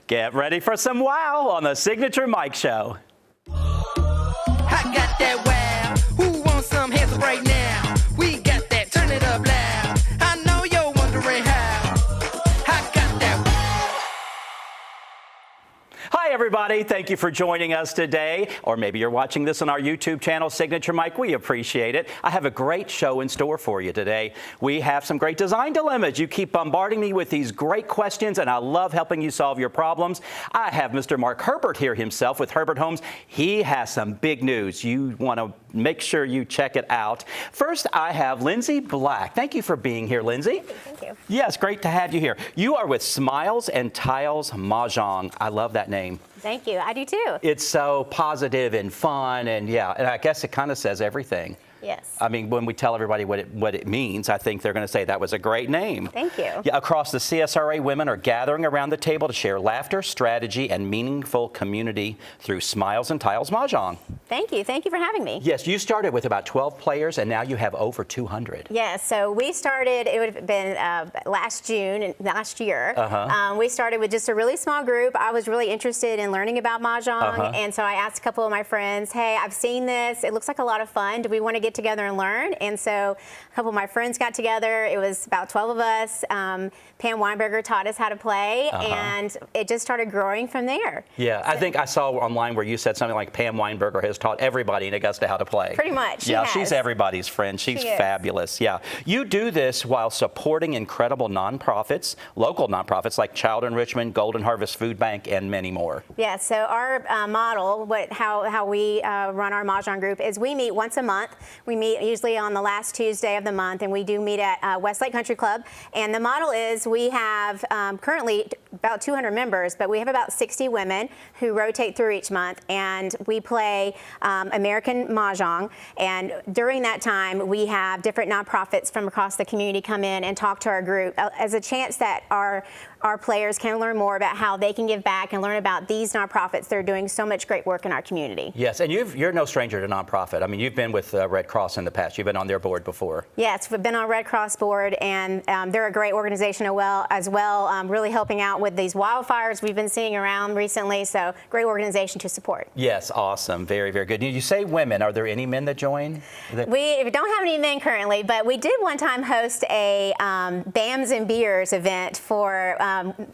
Get ready for some wow on the Signature Mike Show. I got that wow. Who wants some hands up right now? We got that. Turn it up loud. I know you're wondering how. I got that wow. Hi, everybody. Thank you for joining us today. Or maybe you're watching this on our YouTube channel, Signature Mike. We appreciate it. I have a great show in store for you today. We have some great design dilemmas. You keep bombarding me with these great questions, and I love helping you solve your problems. I have Mr. Mark Herbert here himself with Herbert Homes. He has some big news. You want to make sure you check it out. First, I have Lindsay Black. Thank you for being here, Lindsay. Thank you. Yes, great to have you here. You are with Smiles and Tiles Mahjong. I love that name. Thank you. I do too. It's so positive and fun, and yeah, and I guess it kind of says everything. Yes. I mean, when we tell everybody what it means, I think they're going to say that was a great name. Thank you. Yeah, across the CSRA, women are gathering around the table to share laughter, strategy, and meaningful community through Smiles and Tiles Mahjong. Thank you. Thank you for having me. Yes, you started with about 12 players, and now you have over 200. Yes. So we started, it would have been last year. We started with just a really small group. I was really interested in learning about Mahjong, and so I asked a couple of my friends, hey, I've seen this. It looks like a lot of fun. Do we want to get together and learn? And so a couple of my friends got together. It was about 12 of us. Pam Weinberger taught us how to play, and it just started growing from there. Yeah, I think I saw online where you said something like Pam Weinberger has taught everybody in Augusta how to play. Pretty much. Yeah, she's everybody's friend. She's fabulous. Yeah. You do this while supporting incredible nonprofits, local nonprofits like Child Enrichment, Golden Harvest Food Bank, and many more. Yeah, so our model, how we run our Mahjong group is we meet once a month. We meet usually on the last Tuesday of the month, and we do meet at Westlake Country Club. And the model is we have currently about 200 members, but we have about 60 women who rotate through each month, and we play American Mahjong. And during that time, we have different nonprofits from across the community come in and talk to our group as a chance that our players can learn more about how they can give back and learn about these nonprofits that are doing so much great work in our community. Yes, and you're no stranger to nonprofit. I mean, you've been with Red Cross in the past. You've been on their board before. Yes, we've been on Red Cross board, and they're a great organization as well, really helping out with these wildfires we've been seeing around recently. So great organization to support. Yes, awesome. Very, very good. You say women. Are there any men that join? We don't have any men currently, but we did one time host a BAMs and Beers event for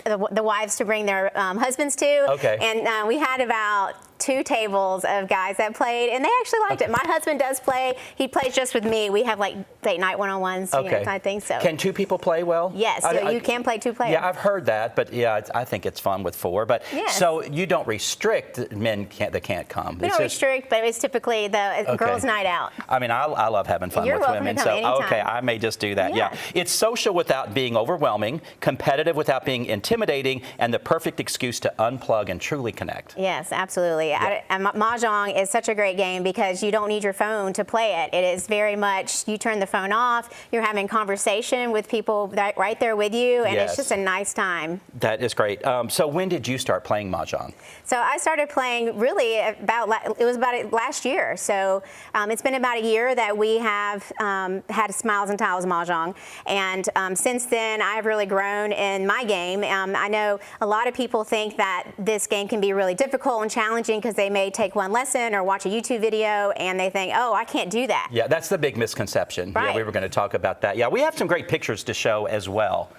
the wives to bring their husbands to. Okay. And we had about 2 tables of guys that played, and they actually liked it. My husband does play. He plays just with me. We have like date night one-on-ones, you know, kind of thing. So can 2 people play well? Yes, you can play 2 players. Yeah, I've heard that, but yeah, I think it's fun with 4. But so you don't restrict men that can't come. We don't restrict, but it's typically the girls' night out. I mean, I love having fun with women. To come so anytime. Okay, I may just do that. Yeah, it's social without being overwhelming, competitive without being intimidating, and the perfect excuse to unplug and truly connect. Yes, absolutely. Yeah. Mahjong is such a great game because you don't need your phone to play it. It is very much, you turn the phone off, you're having conversation with people right there with you, and it's just a nice time. That is great. So when did you start playing Mahjong? So I started playing really it was about last year. So it's been about a year that we have had Smiles and Tiles Mahjong, and since then I've really grown in my game. I know a lot of people think that this game can be really difficult and challenging because they may take one lesson or watch a YouTube video and they think, oh, I can't do that. Yeah, that's the big misconception. Right. Yeah, we were going to talk about that. Yeah, we have some great pictures to show as well.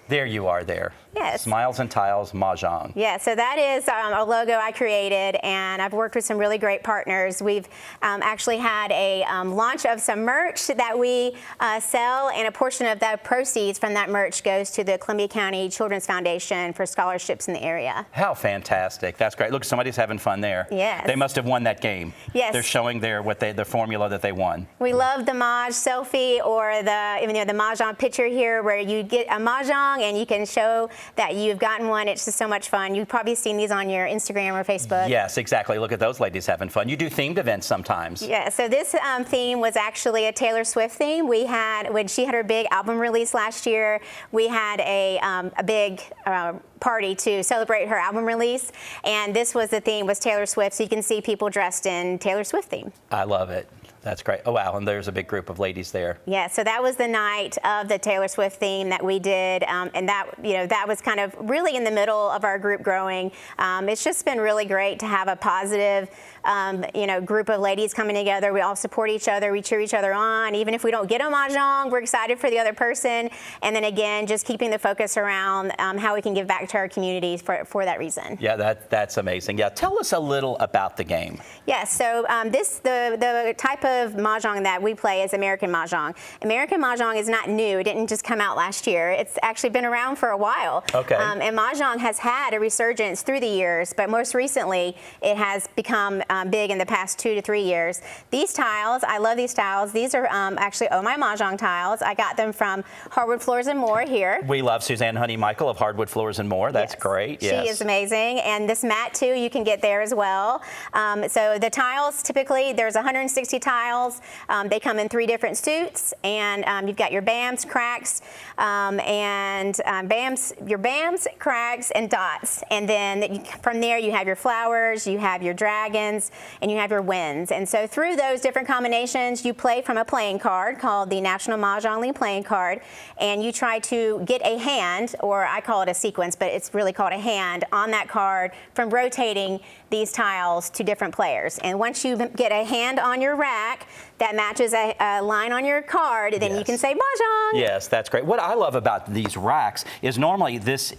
There you are there. Yes. Smiles and Tiles Mahjong. Yeah, so that is a logo I created, and I've worked with some really great partners. We've actually had a launch of some merch that we sell, and a portion of the proceeds from that merch goes to the Columbia County Children's Foundation for scholarships in the area. How fantastic. That's great. Look, somebody's having fun there. Yes. They must have won that game. Yes. They're showing the formula that they won. We love the Maj selfie, or the Mahjong picture here where you get a Mahjong and you can show that you've gotten one. It's just so much fun. You've probably seen these on your Instagram or Facebook. Yes, exactly. Look at those ladies having fun. You do themed events sometimes. Yeah, so this theme was actually a Taylor Swift theme. We had, when she had her big album release last year, we had a big party to celebrate her album release, and this was the theme, was Taylor Swift, so you can see people dressed in Taylor Swift theme. I love it. That's great. Oh, wow. And there's a big group of ladies there. Yeah, so that was the night of the Taylor Swift theme that we did, and that was kind of really in the middle of our group growing. It's just been really great to have a positive, group of ladies coming together. We all support each other, we cheer each other on. Even if we don't get a mahjong, we're excited for the other person. And then again, just keeping the focus around how we can give back to our communities for that reason. Yeah, that's amazing. Yeah, tell us a little about the game. Yeah, so the type of mahjong that we play is American Mahjong. American Mahjong is not new. It didn't just come out last year. It's actually been around for a while. Okay. And Mahjong has had a resurgence through the years, but most recently it has become big in the past 2 to 3 years. These tiles, I love these tiles. These are actually Oh My Mahjong tiles. I got them from Hardwood Floors and More here. We love Suzanne Honey Michael of Hardwood Floors and More. That's great. Yes. She is amazing. And this mat, too, you can get there as well. So the tiles, typically, there's 160 tiles. They come in 3 different suits. And you've got your BAMs, cracks, your BAMs, cracks, and dots. And then from there, you have your flowers, you have your dragons, and you have your winds. And so through those different combinations, you play from a playing card called the National Mahjong League playing card. And you try to get a hand, or I call it a sequence, but it's really called a hand, on that card from rotating these tiles to different players. And once you get a hand on your rack that matches a line on your card, then you can say Mahjong. Yes, that's great. What I love about these racks is normally this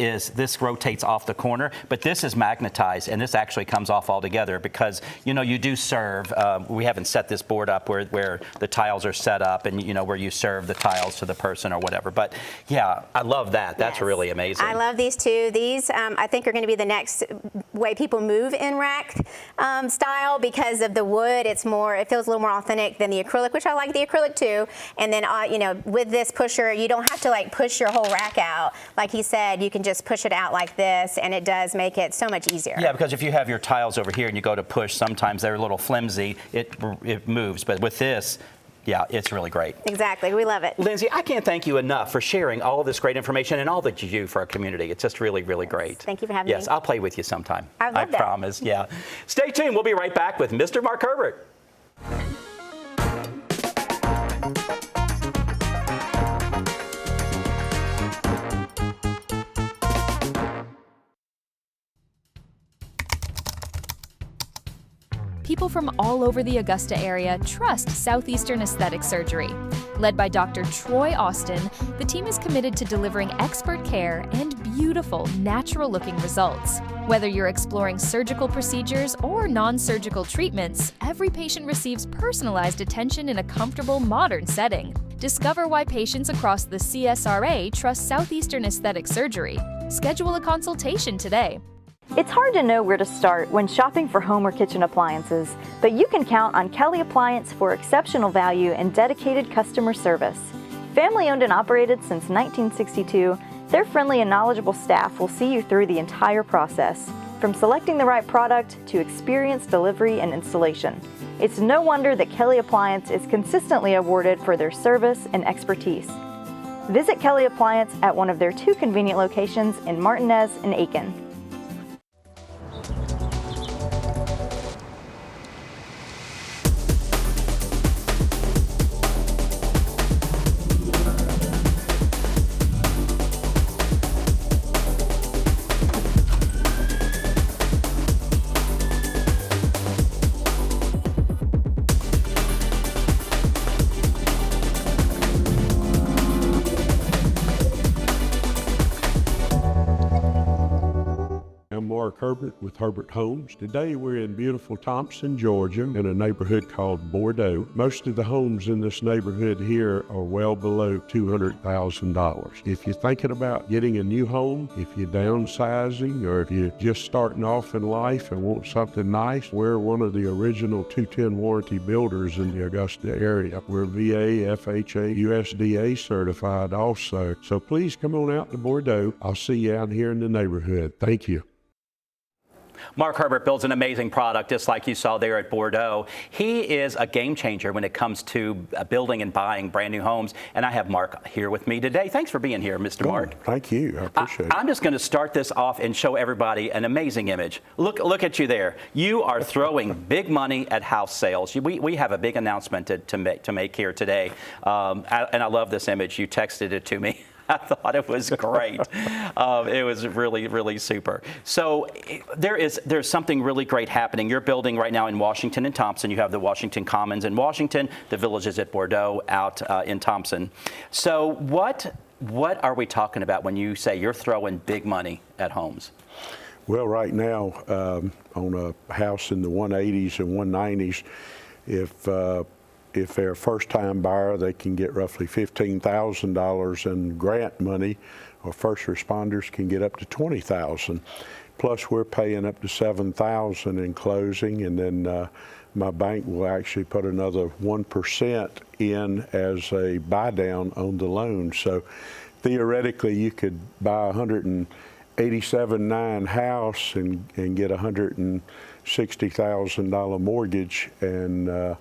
rotates off the corner, but this is magnetized, and this actually comes off altogether because, you do serve. We haven't set this board up where the tiles are set up and, where you serve the tiles to the person or whatever. But, yeah, I love that. That's really amazing. I love these too. These, I think, are going to be the next way people move in rack style because of the wood. It feels a little more authentic than the acrylic, which I like the acrylic too. And then, with this pusher, you don't have to push your whole rack out. Like he said, you can just push it out like this, and it does make it so much easier. Yeah, because if you have your tiles over here and you go to push, sometimes they're a little flimsy. It moves, but with this, yeah, it's really great. Exactly. We love it. Lindsay, I can't thank you enough for sharing all of this great information and all that you do for our community. It's just really, really great. Thank you for having me. Yes, I'll play with you sometime. I love that. Promise. Yeah. Stay tuned. We'll be right back with Mr. Mark Herbert. People from all over the Augusta area trust Southeastern Aesthetic Surgery. Led by Dr. Troy Austin, the team is committed to delivering expert care and beautiful, natural-looking results. Whether you're exploring surgical procedures or non-surgical treatments, every patient receives personalized attention in a comfortable, modern setting. Discover why patients across the CSRA trust Southeastern Aesthetic Surgery. Schedule a consultation today. It's hard to know where to start when shopping for home or kitchen appliances, but you can count on Kelly Appliance for exceptional value and dedicated customer service. Family owned and operated since 1962, their friendly and knowledgeable staff will see you through the entire process, from selecting the right product to experienced delivery and installation. It's no wonder that Kelly Appliance is consistently awarded for their service and expertise. Visit Kelly Appliance at one of their 2 convenient locations in Martinez and Aiken. Mark Herbert with Herbert Homes. Today we're in beautiful Thompson, Georgia, in a neighborhood called Bordeaux. Most of the homes in this neighborhood here are well below $200,000. If you're thinking about getting a new home, if you're downsizing, or if you're just starting off in life and want something nice, we're one of the original 210 warranty builders in the Augusta area. We're VA, FHA, USDA certified also. So please come on out to Bordeaux. I'll see you out here in the neighborhood. Thank you. Mark Herbert builds an amazing product, just like you saw there at Bordeaux. He is a game changer when it comes to building and buying brand new homes. And I have Mark here with me today. Thanks for being here, Mr. Mark. Thank you. I appreciate it. I'm just going to start this off and show everybody an amazing image. Look at you there. You are throwing big money at house sales. We have a big announcement to make here today. And I love this image. You texted it to me. I thought it was great. It was really, really super. So there's something really great happening. You're building right now in Washington and Thompson. You have the Washington Commons in Washington, the Villages at Bordeaux out in Thompson. So what are we talking about when you say you're throwing big money at homes? Well, right now, on a house in the 180s and 190s, if they're a first-time buyer, they can get roughly $15,000 in grant money, or first responders can get up to $20,000. Plus, we're paying up to $7,000 in closing, and then my bank will actually put another 1% in as a buy down on the loan. So theoretically, you could buy a $187,900 house and get a $160,000 mortgage, and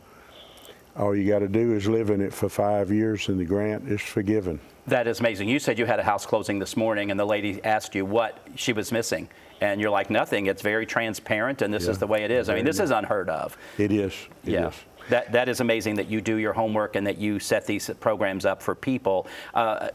all you got to do is live in it for 5 years, and the grant is forgiven. That is amazing. You said you had a house closing this morning, and the lady asked you what she was missing. And you're like, nothing. It's very transparent, and this is the way it is. I mean, this is unheard of. It is. It is. That is amazing that you do your homework and that you set these programs up for people.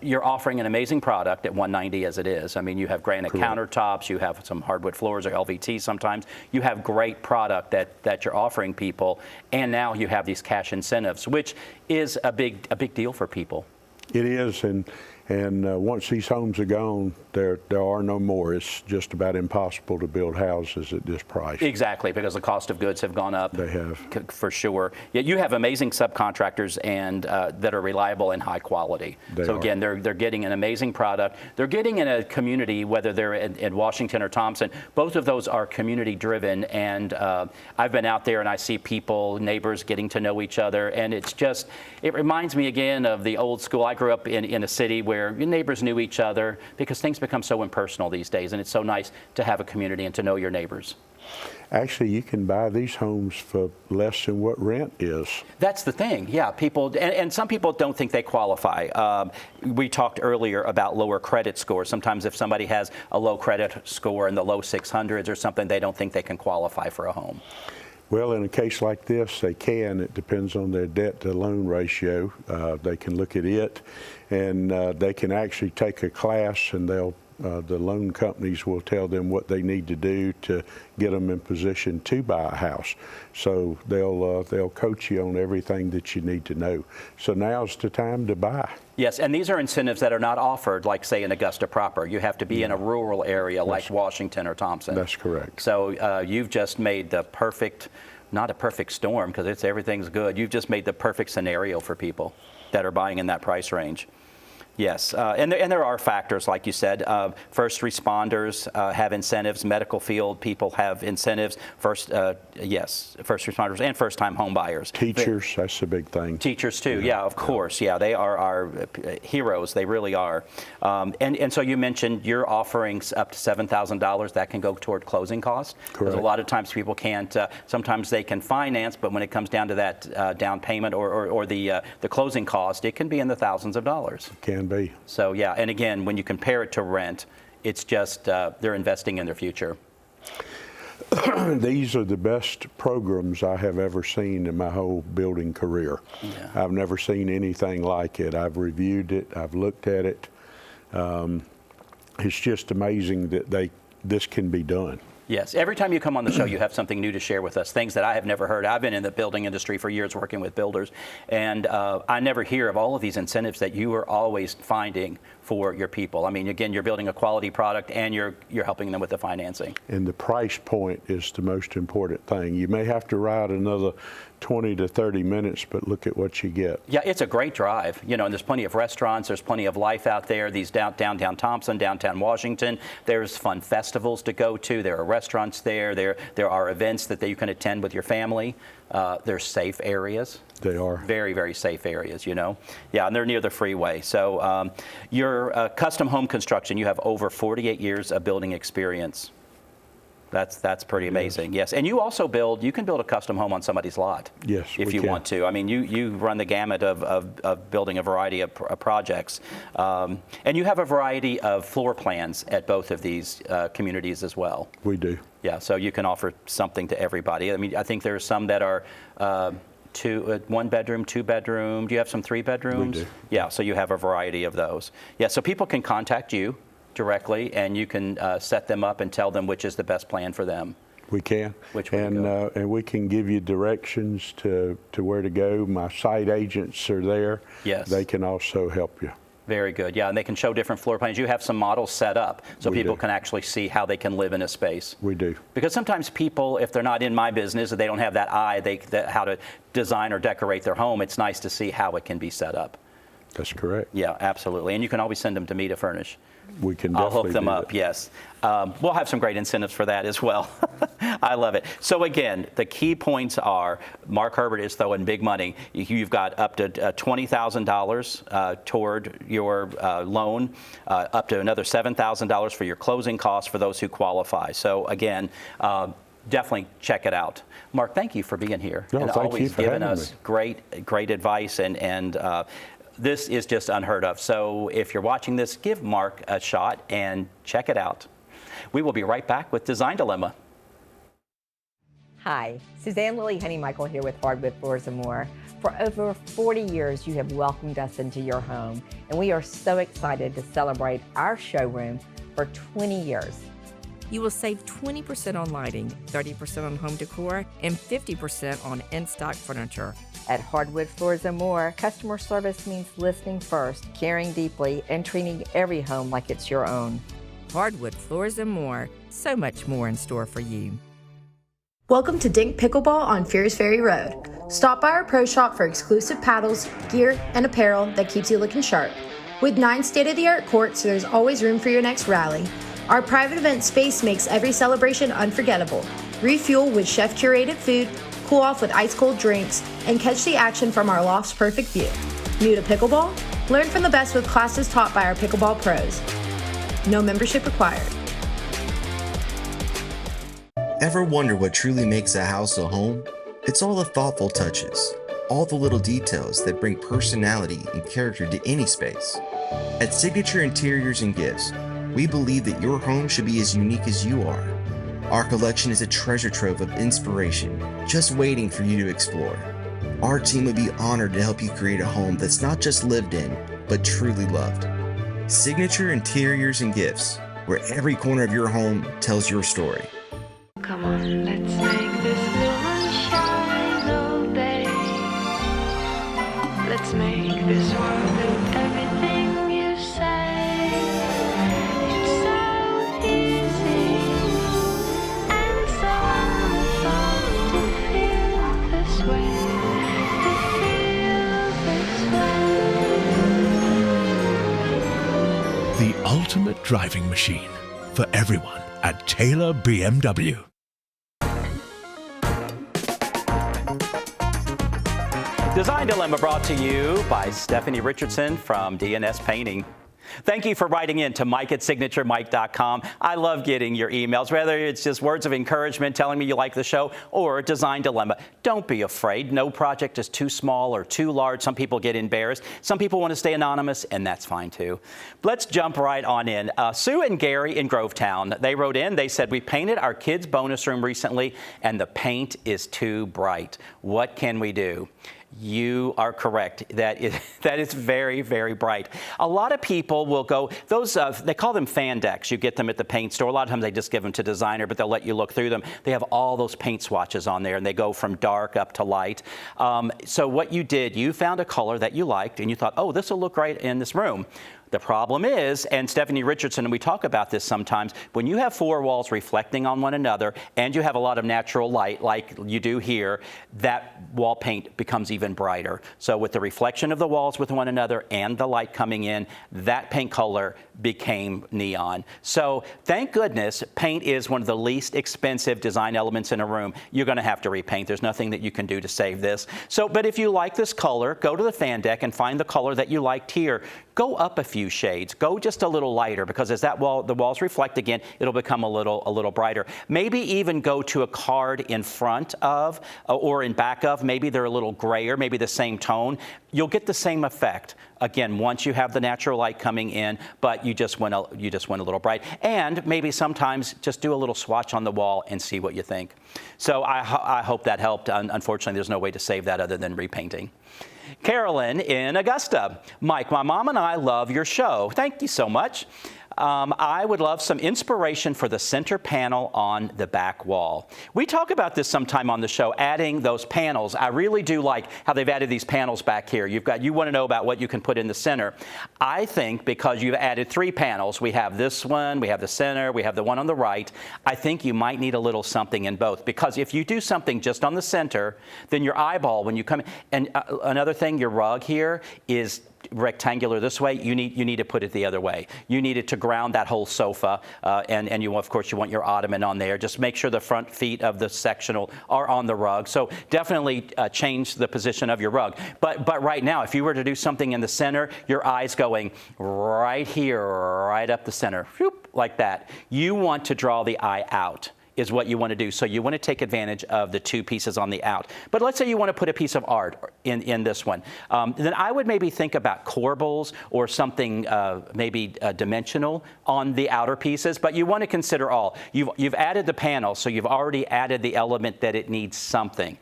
You're offering an amazing product at 190 as it is. I mean, you have granite countertops, you have some hardwood floors or LVT sometimes. You have great product that you're offering people, and now you have these cash incentives, which is a big deal for people. It is, and once these homes are gone, there are no more. It's just about impossible to build houses at this price. Exactly, because the cost of goods have gone up. They have. For sure. Yet you have amazing subcontractors and that are reliable and high quality. Again, they're getting an amazing product. They're getting in a community, whether they're in Washington or Thompson. Both of those are community driven, and I've been out there and I see people, neighbors getting to know each other, and it reminds me again of the old school. I grew up in a city where your neighbors knew each other, because things become so impersonal these days, and it's so nice to have a community and to know your neighbors. Actually, you can buy these homes for less than what rent is. That's the thing, yeah. People, and some people don't think they qualify. We talked earlier about lower credit scores. Sometimes if somebody has a low credit score in the low 600s or something, they don't think they can qualify for a home. Well, in a case like this, they can. It depends on their debt-to-loan ratio. They can look at it, and they can actually take a class, and the loan companies will tell them what they need to do to get them in position to buy a house. So they'll coach you on everything that you need to know. So now's the time to buy. Yes, and these are incentives that are not offered, like, say, in Augusta proper. You have to be in a rural area like Washington or Thompson. That's correct. So you've just made the perfect, not a perfect storm, because everything's good. You've just made the perfect scenario for people that are buying in that price range. Yes, and there are factors, like you said. First responders have incentives. Medical field people have incentives. First responders and first-time home buyers. Teachers, that's a big thing. Teachers too, yeah, of course. Yeah, they are our heroes. They really are. And so you mentioned you're offering up to $7,000. That can go toward closing costs. Because a lot of times people can't. Sometimes they can finance, but when it comes down to that down payment or the closing cost, it can be in the thousands of dollars. Can be. So yeah, and again, when you compare it to rent, it's just they're investing in their future. These are the best programs I have ever seen in my whole building career. Yeah. I've never seen anything like it. I've reviewed it. I've looked at it. It's just amazing that this can be done. Yes. Every time you come on the show, you have something new to share with us, things that I have never heard. I've been in the building industry for years working with builders, and I never hear of all of these incentives that you are always finding for your people. I mean, again, you're building a quality product, and you're helping them with the financing. And the price point is the most important thing. You may have to ride another 20 to 30 minutes, but look at what you get. Yeah, it's a great drive. You know, and there's plenty of restaurants, there's plenty of life out there. These downtown Thompson, downtown Washington, there's fun festivals to go to. There are restaurants there. There are events that you can attend with your family. There's safe areas. They are. Very, very safe areas, you know. Yeah, and they're near the freeway. So your custom home construction, you have over 48 years of building experience. That's pretty amazing. Yes, and you also you can build a custom home on somebody's lot. Yes, if we you can. want to. I mean, you run the gamut of building a variety of projects, and you have a variety of floor plans at both of these communities as well. We do. Yeah, so you can offer something to everybody. I mean, I think there's some that are 1 bedroom, 2 bedroom. Do you have some 3 bedrooms? We do. Yeah, so you have a variety of those. Yeah, so people can contact you directly, and you can set them up and tell them which is the best plan for them. We can. Which way to go. And we can give you directions to where to go. My site agents are there. Yes. They can also help you. Very good. Yeah, and they can show different floor plans. You have some models set up so We people do. can actually see how they can live in a space. We do. Because sometimes people, if they're not in my business, or they don't have that eye, how to design or decorate their home, it's nice to see how it can be set up. That's correct. Yeah, absolutely. And you can always send them to me to furnish. We can I'll definitely hook them do up, that. yes. We'll have some great incentives for that as well. I love it. So again, the key points are Mark Herbert is throwing big money. You've got up to $20,000 toward your loan, up to another $7,000 for your closing costs for those who qualify. So again, definitely check it out. Mark, thank you for being here No, and thank you always for giving having us me. great advice and this is just unheard of. So if you're watching this, give Mark a shot and check it out. We will be right back with Design Dilemma. Hi, Suzanne Lily Honeymichael here with Hardwood Floors & More. For over 40 years, you have welcomed us into your home, and we are so excited to celebrate our showroom for 20 years. You will save 20% on lighting, 30% on home decor, and 50% on in-stock furniture. At Hardwood Floors & More, customer service means listening first, caring deeply, and treating every home like it's your own. Hardwood Floors & More, so much more in store for you. Welcome to Dink Pickleball on Fears Ferry Road. Stop by our pro shop for exclusive paddles, gear, and apparel that keeps you looking sharp. With 9 state-of-the-art courts, there's always room for your next rally. Our private event space makes every celebration unforgettable. Refuel with chef-curated food, cool off with ice-cold drinks, and catch the action from our loft's perfect view. New to pickleball? Learn from the best with classes taught by our pickleball pros. No membership required. Ever wonder what truly makes a house a home? It's all the thoughtful touches, all the little details that bring personality and character to any space. At Signature Interiors and Gifts, we believe that your home should be as unique as you are. Our collection is a treasure trove of inspiration, just waiting for you to explore. Our team would be honored to help you create a home that's not just lived in, but truly loved. Signature Interiors and Gifts, where every corner of your home tells your story. Come on, let's make this blue one shine all day. Let's make this world with everything you say. It's so easy and so unthought to feel this way. To feel this way. The ultimate driving machine for everyone at Taylor BMW. Design Dilemma brought to you by Stephanie Richardson from DNS Painting. Thank you for writing in to Mike@SignatureMike.com. I love getting your emails, whether it's just words of encouragement telling me you like the show or Design Dilemma. Don't be afraid. No project is too small or too large. Some people get embarrassed. Some people want to stay anonymous, and that's fine too. Let's jump right on in. Sue and Gary in Grovetown, they wrote in. They said, we painted our kids' bonus room recently, and the paint is too bright. What can we do? You are correct. That is very, very bright. A lot of people will go, they call them fan decks. You get them at the paint store. A lot of times they just give them to designer, but they'll let you look through them. They have all those paint swatches on there, and they go from dark up to light. So what you did, you found a color that you liked, and you thought, oh, this will look great in this room. The problem is, and Stephanie Richardson, and we talk about this sometimes, when you have 4 walls reflecting on one another and you have a lot of natural light like you do here, that wall paint becomes even brighter. So with the reflection of the walls with one another and the light coming in, that paint color became neon. So thank goodness paint is one of the least expensive design elements in a room. You're going to have to repaint. There's nothing that you can do to save this. So, but if you like this color, go to the fan deck and find the color that you liked here. Go up a few few shades. Go just a little lighter, because as the walls reflect again, it'll become a little brighter. Maybe even go to a card in front of or in back of. Maybe they're a little grayer, maybe the same tone. You'll get the same effect. Again, once you have the natural light coming in, but you just went a little bright. And maybe sometimes just do a little swatch on the wall and see what you think. So I hope that helped. Unfortunately, there's no way to save that other than repainting. Carolyn in Augusta. Mike, my mom and I love your show. Thank you so much. I would love some inspiration for the center panel on the back wall. We talk about this sometime on the show, adding those panels. I really do like how they've added these panels back here. You want to know about what you can put in the center. I think because you've added 3 panels, we have this one, we have the center, we have the one on the right. I think you might need a little something in both, because if you do something just on the center, then your eyeball, when you come in, and another thing, your rug here is rectangular this way, you need to put it the other way. You need it to ground that whole sofa, and you, of course, you want your ottoman on there. Just make sure the front feet of the sectional are on the rug. So definitely change the position of your rug. But right now, if you were to do something in the center, your eye's going right here, right up the center, whoop, like that. You want to draw the eye out, is what you want to do. So you want to take advantage of the 2 pieces on the out. But let's say you want to put a piece of art in this one. Then I would maybe think about corbels or something maybe dimensional on the outer pieces, but you want to consider all. You've added the panel, so you've already added the element that it needs something.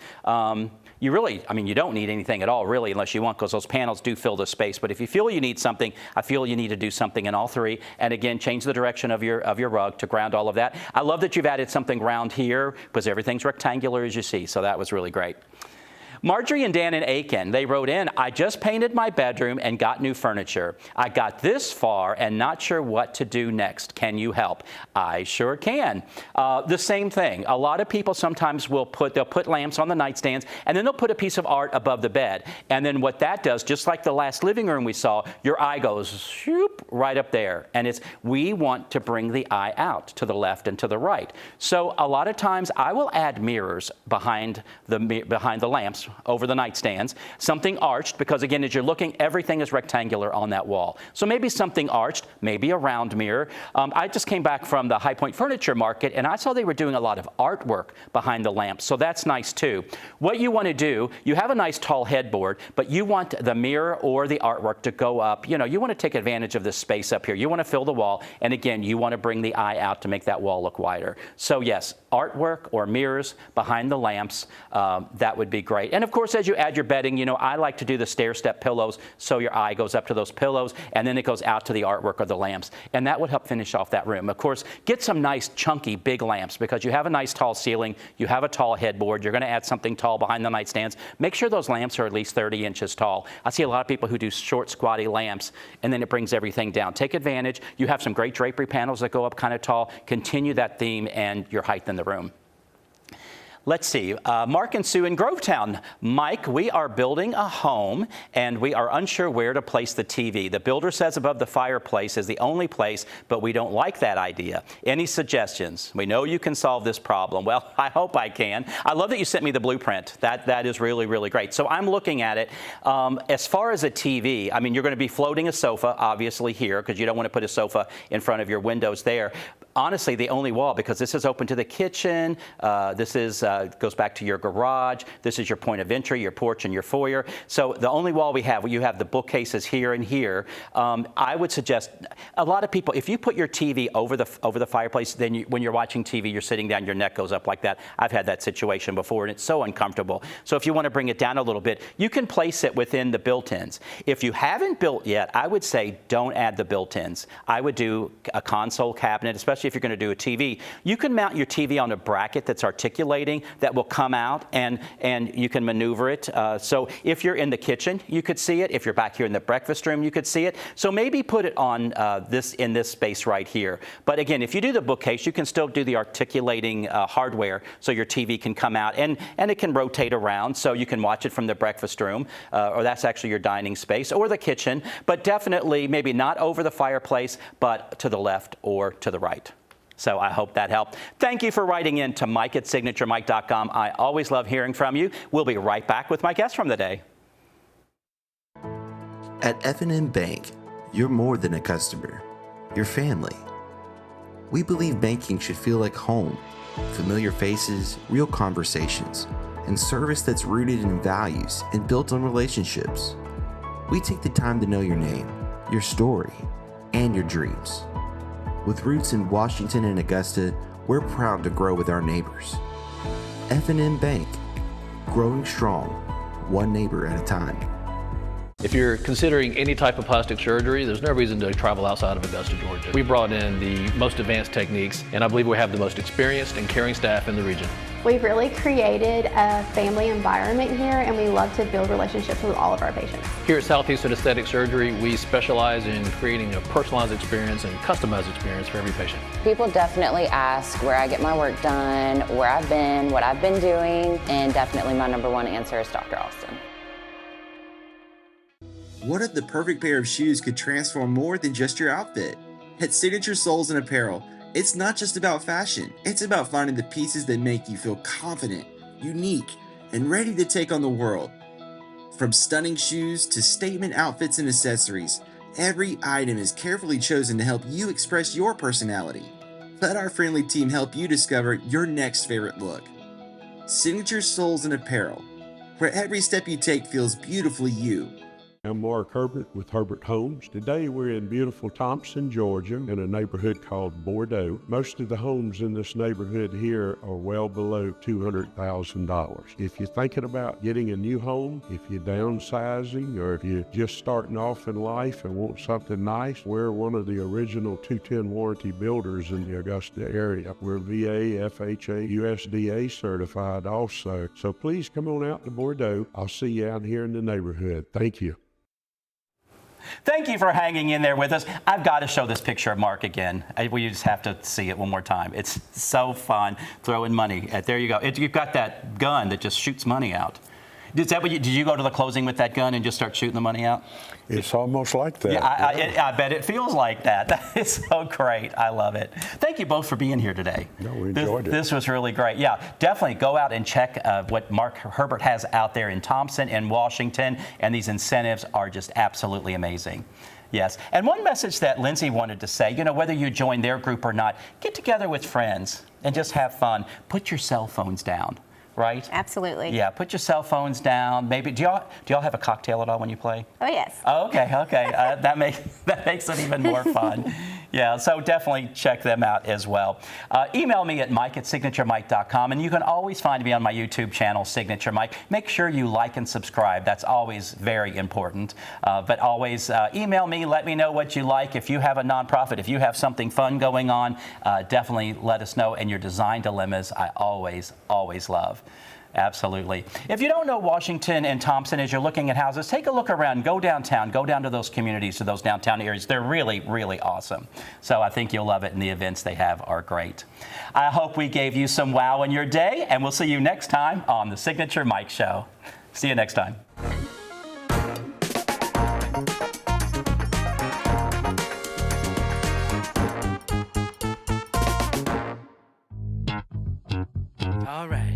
You really, you don't need anything at all, really, unless you want, because those panels do fill the space. But if you feel you need something, I feel you need to do something in all 3. And again, change the direction of your rug to ground all of that. I love that you've added something round here, because everything's rectangular, as you see. So that was really great. Marjorie and Dan in Aiken, they wrote in, I just painted my bedroom and got new furniture. I got this far and not sure what to do next. Can you help? I sure can. The same thing. A lot of people sometimes they'll put lamps on the nightstands, and then they'll put a piece of art above the bed. And then what that does, just like the last living room we saw, your eye goes shoop, right up there. And we want to bring the eye out to the left and to the right. So a lot of times I will add mirrors behind the lamps, over the nightstands, something arched, because again, as you're looking, everything is rectangular on that wall. So maybe something arched, maybe a round mirror. I just came back from the High Point Furniture Market, and I saw they were doing a lot of artwork behind the lamps, so that's nice too. What you want to do, you have a nice tall headboard, but you want the mirror or the artwork to go up. You want to take advantage of this space up here. You want to fill the wall, and again, you want to bring the eye out to make that wall look wider. So yes, artwork or mirrors behind the lamps, that would be great. And of course, as you add your bedding, I like to do the stair-step pillows, so your eye goes up to those pillows, and then it goes out to the artwork or the lamps. And that would help finish off that room. Of course, get some nice, chunky, big lamps, because you have a nice tall ceiling, you have a tall headboard, you're going to add something tall behind the nightstands. Make sure those lamps are at least 30 inches tall. I see a lot of people who do short, squatty lamps, and then it brings everything down. Take advantage. You have some great drapery panels that go up kind of tall. Continue that theme and your height in the room. Let's see, Mark and Sue in Grovetown. Mike, we are building a home and we are unsure where to place the TV. The builder says above the fireplace is the only place, but we don't like that idea. Any suggestions? We know you can solve this problem. Well, I hope I can. I love that you sent me the blueprint. That is really, really great. So I'm looking at it. As far as a TV, you're going to be floating a sofa, obviously here, because you don't want to put a sofa in front of your windows there. Honestly, the only wall, because this is open to the kitchen, this goes back to your garage, this is your point of entry, your porch and your foyer. So the only wall we have, you have the bookcases here and here. I would suggest, a lot of people, if you put your TV over the fireplace, then when you're watching TV, you're sitting down, your neck goes up like that. I've had that situation before, and it's so uncomfortable. So if you want to bring it down a little bit, you can place it within the built-ins. If you haven't built yet, I would say don't add the built-ins. I would do a console cabinet, especially if you're going to do a TV. You can mount your TV on a bracket that's articulating that will come out, and you can maneuver it. So if you're in the kitchen, you could see it. If you're back here in the breakfast room, you could see it. So maybe put it on in this space right here. But again, if you do the bookcase, you can still do the articulating hardware, so your TV can come out and it can rotate around, so you can watch it from the breakfast room, or that's actually your dining space, or the kitchen. But definitely maybe not over the fireplace, but to the left or to the right. So I hope that helped. Thank you for writing in to Mike@signaturemike.com. I always love hearing from you. We'll be right back with my guest from the day. At F&M Bank, You're more than a customer. You're family. We believe banking should feel like home. Familiar faces, real conversations, and service that's rooted in values and built on relationships. We take the time to know your name, your story, and your dreams. With roots in Washington and Augusta, we're proud to grow with our neighbors. F&M Bank, growing strong, one neighbor at a time. If you're considering any type of plastic surgery, there's no reason to travel outside of Augusta, Georgia. We brought in the most advanced techniques, and I believe we have the most experienced and caring staff in the region. We've really created a family environment here, and we love to build relationships with all of our patients. Here at Southeastern Aesthetic Surgery, we specialize in creating a personalized experience and customized experience for every patient. People definitely ask where I get my work done, where I've been, what I've been doing, and definitely my number one answer is Dr. Austin. What if the perfect pair of shoes could transform more than just your outfit? At Signature Soles and Apparel, it's not just about fashion. It's about finding the pieces that make you feel confident, unique, and ready to take on the world. From stunning shoes to statement outfits and accessories, every item is carefully chosen to help you express your personality. Let our friendly team help you discover your next favorite look. Signature Soles and Apparel, where every step you take feels beautifully you. I'm Mark Herbert with Herbert Homes. Today we're in beautiful Thompson, Georgia, in a neighborhood called Bordeaux. Most of the homes in this neighborhood here are well below $200,000. If you're thinking about getting a new home, if you're downsizing, or if you're just starting off in life and want something nice, we're one of the original 210 warranty builders in the Augusta area. We're VA, FHA, USDA certified also. So please come on out to Bordeaux. I'll see you out here in the neighborhood. Thank you. Thank you for hanging in there with us. I've got to show this picture of Mark again. We just have to see it one more time. It's so fun throwing money. There you go. You've got that gun that just shoots money out. Is that what did you go to the closing with that gun and just start shooting the money out? It's almost like that. Yeah, I bet it feels like that. That is so great. I love it. Thank you both for being here today. No, we enjoyed it. This was really great. Yeah, definitely go out and check what Mark Herbert has out there in Thompson and Washington, and these incentives are just absolutely amazing. Yes, and one message that Lindsay wanted to say, whether you join their group or not, get together with friends and just have fun. Put your cell phones down. Right? Absolutely. Yeah, put your cell phones down. Maybe do y'all have a cocktail at all when you play? Oh yes. Oh, okay. That makes it even more fun. Yeah, so definitely check them out as well. Email me at mike@signaturemike.com, and you can always find me on my YouTube channel, Signature Mike. Make sure you like and subscribe. That's always very important. But always email me. Let me know what you like. If you have a nonprofit, if you have something fun going on, definitely let us know. And your design dilemmas, I always love. Absolutely. If you don't know Washington and Thompson as you're looking at houses, take a look around. Go downtown. Go down to those communities, to those downtown areas. They're really, really awesome. So I think you'll love it, and the events they have are great. I hope we gave you some wow in your day, and we'll see you next time on The Signature Mike Show. See you next time. All right.